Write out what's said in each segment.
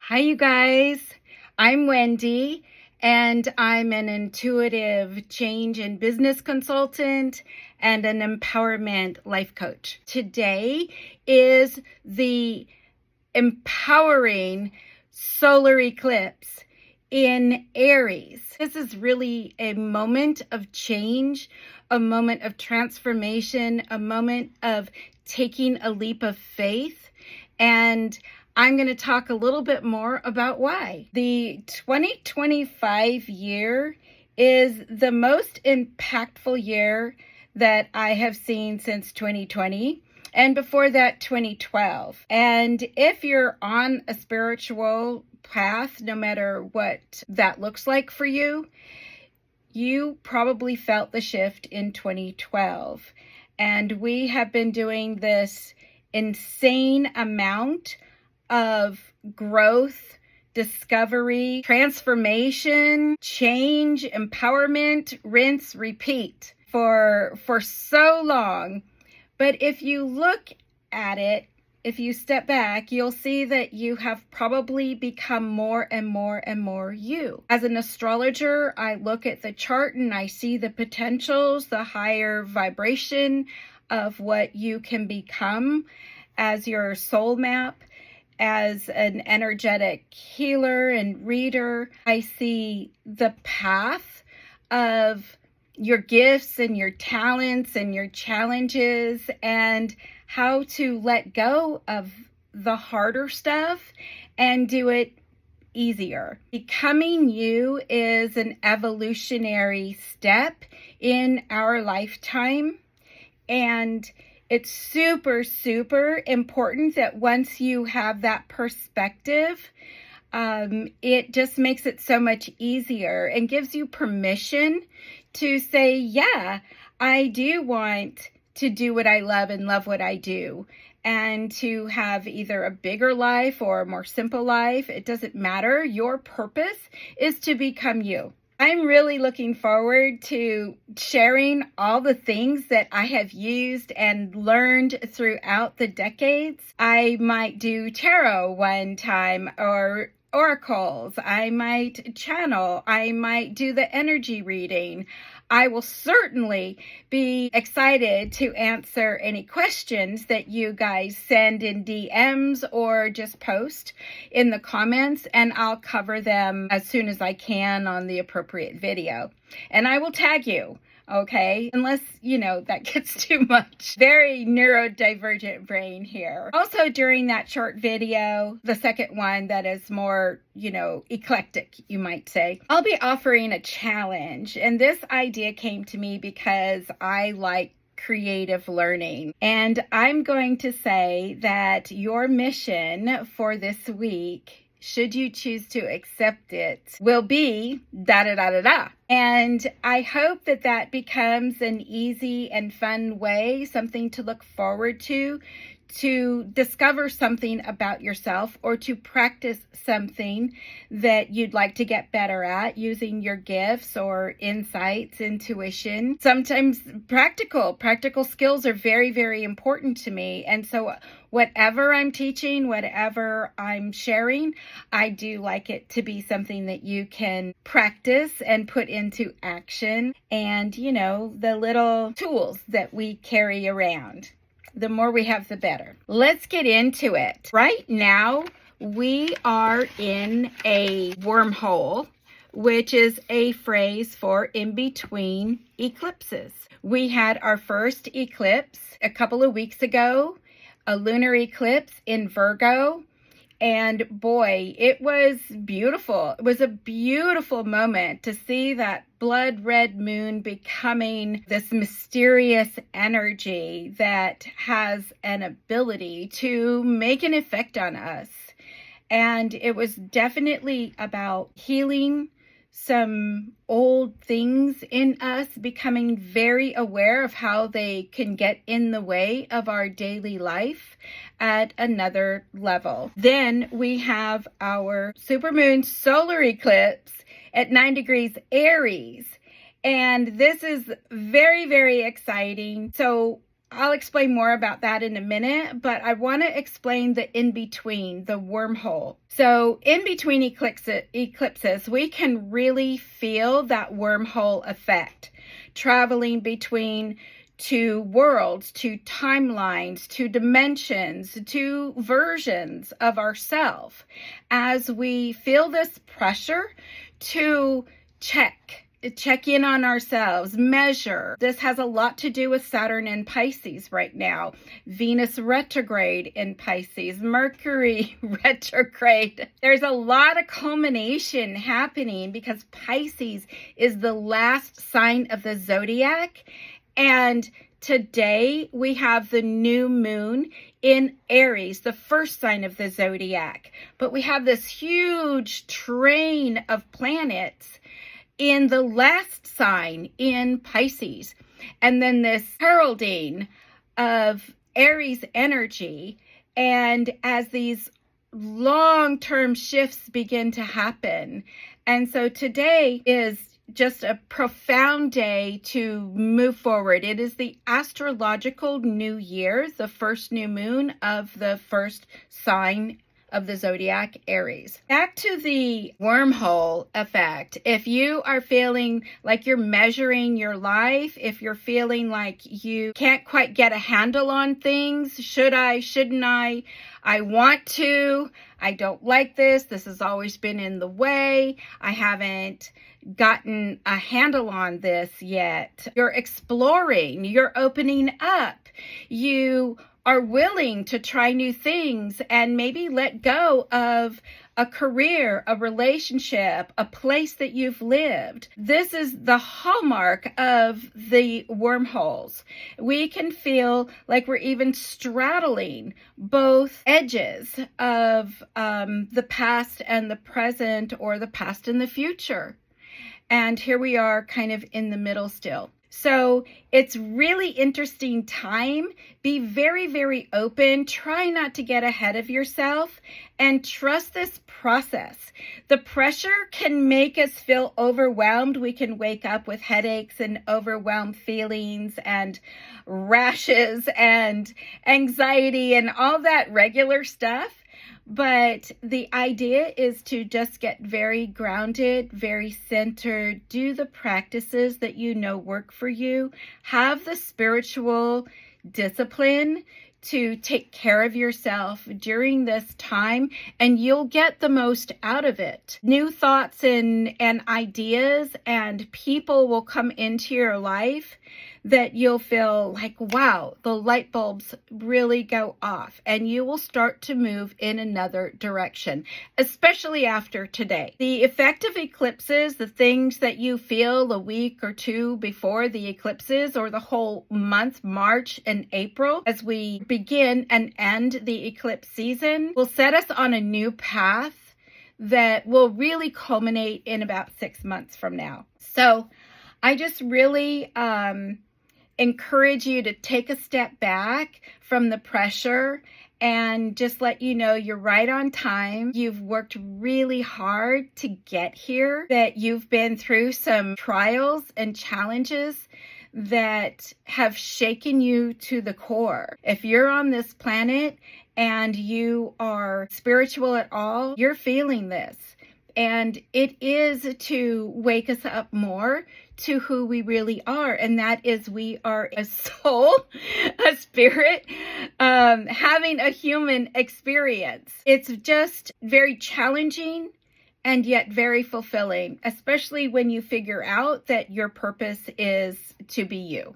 Hi, you guys. I'm Wendy, and I'm an intuitive change and business consultant and an empowerment life coach. Today is the empowering solar eclipse in Aries. This is really a moment of change, a moment of transformation, a moment of taking a leap of faith. And I'm going to talk a little bit more about why. The 2025 year is the most impactful year that I have seen since 2020. And before that, 2012. And if you're on a spiritual path, no matter what that looks like for you, you probably felt the shift in 2012. And we have been doing this insane amount of growth, discovery, transformation, change, empowerment, rinse, repeat for so long. But if you look at it, if you step back, you'll see that you have probably become more and more and more you. As an astrologer, I look at the chart and I see the potentials, the higher vibration of what you can become as your soul map. As an energetic healer and reader, I see the path of your gifts and your talents and your challenges and how to let go of the harder stuff and do it easier. Becoming you is an evolutionary step in our lifetime, and it's super, super important that once you have that perspective, it just makes it so much easier and gives you permission to say, yeah, I do want to do what I love and love what I do, and to have either a bigger life or a more simple life. It doesn't matter. Your purpose is to become you. I'm really looking forward to sharing all the things that I have used and learned throughout the decades. I might do tarot one time, or oracles. I might channel. I might do the energy reading. I will certainly be excited to answer any questions that you guys send in DMs or just post in the comments, and I'll cover them as soon as I can on the appropriate video. And I will tag you, okay? Unless, that gets too much. Very neurodivergent brain here. Also, during that short video, the second one that is more, eclectic, you might say, I'll be offering a challenge. And this idea came to me because I like creative learning. And I'm going to say that your mission for this week, should you choose to accept it, will be da-da-da-da-da. And I hope that that becomes an easy and fun way, something to look forward to discover something about yourself or to practice something that you'd like to get better at using your gifts or insights, intuition. Sometimes practical skills are very, very important to me. And so whatever I'm teaching, whatever I'm sharing, I do like it to be something that you can practice and put into action. And, the little tools that we carry around. The more we have, the better. Let's get into it. Right now, we are in a wormhole, which is a phrase for in between eclipses. We had our first eclipse a couple of weeks ago, a lunar eclipse in Virgo. And boy, it was beautiful. It was a beautiful moment to see that blood red moon becoming this mysterious energy that has an ability to make an effect on us. And it was definitely about healing some old things in us, becoming very aware of how they can get in the way of our daily life at another level. Then we have our supermoon solar eclipse at 9 degrees Aries. And this is very, very exciting. So I'll explain more about that in a minute, but I want to explain the in-between, the wormhole. So in between eclipses, we can really feel that wormhole effect, traveling between two worlds, two timelines, two dimensions, two versions of ourselves, as we feel this pressure to check in on ourselves, measure. This has a lot to do with Saturn in Pisces right now, Venus retrograde in Pisces, Mercury retrograde. There's a lot of culmination happening because Pisces is the last sign of the zodiac. And today we have the new moon in Aries, the first sign of the zodiac. But we have this huge train of planets in the last sign in Pisces. And then this heralding of Aries energy. And as these long-term shifts begin to happen. And so today is just a profound day to move forward. It is the astrological new year, the first new moon of the first sign of the zodiac, Aries. Back to the wormhole effect. If you are feeling like you're measuring your life, if you're feeling like you can't quite get a handle on things, should I, shouldn't I want to, I don't like this has always been in the way, I haven't gotten a handle on this yet. You're exploring, you're opening up, you are willing to try new things and maybe let go of a career, a relationship, a place that you've lived. This is the hallmark of the wormholes. We can feel like we're even straddling both edges of the past and the present, or the past and the future. And here we are kind of in the middle still. So it's really interesting time. Be very, very open. Try not to get ahead of yourself and trust this process. The pressure can make us feel overwhelmed. We can wake up with headaches and overwhelmed feelings and rashes and anxiety and all that regular stuff. But the idea is to just get very grounded, very centered, do the practices that you know work for you, have the spiritual discipline to take care of yourself during this time, and you'll get the most out of it. New thoughts and ideas and people will come into your life that you'll feel like, wow, the light bulbs really go off, and you will start to move in another direction, especially after today. The effect of eclipses, the things that you feel a week or two before the eclipses, or the whole month, March and April, as we begin and end the eclipse season, will set us on a new path that will really culminate in about 6 months from now. So I just really encourage you to take a step back from the pressure and just let you know you're right on time. You've worked really hard to get here, that you've been through some trials and challenges that have shaken you to the core. If you're on this planet and you are spiritual at all, you're feeling this. And it is to wake us up more to who we really are. And that is, we are a soul, a spirit, having a human experience. It's just very challenging and yet very fulfilling, especially when you figure out that your purpose is to be you.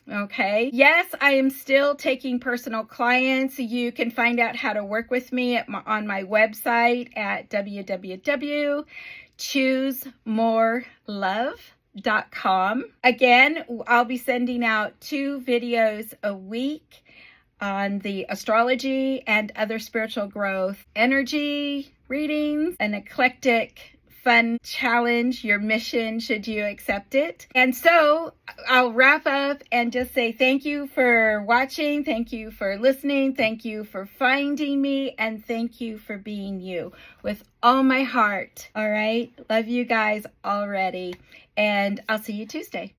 Okay. Yes, I am still taking personal clients. You can find out how to work with me on my website at www.choosemorelove.com. Again, I'll be sending out 2 videos a week on the astrology and other spiritual growth energy readings, an eclectic fun challenge, your mission, should you accept it. And so I'll wrap up and just say thank you for watching. Thank you for listening. Thank you for finding me. And thank you for being you with all my heart. All right. Love you guys already. And I'll see you Tuesday.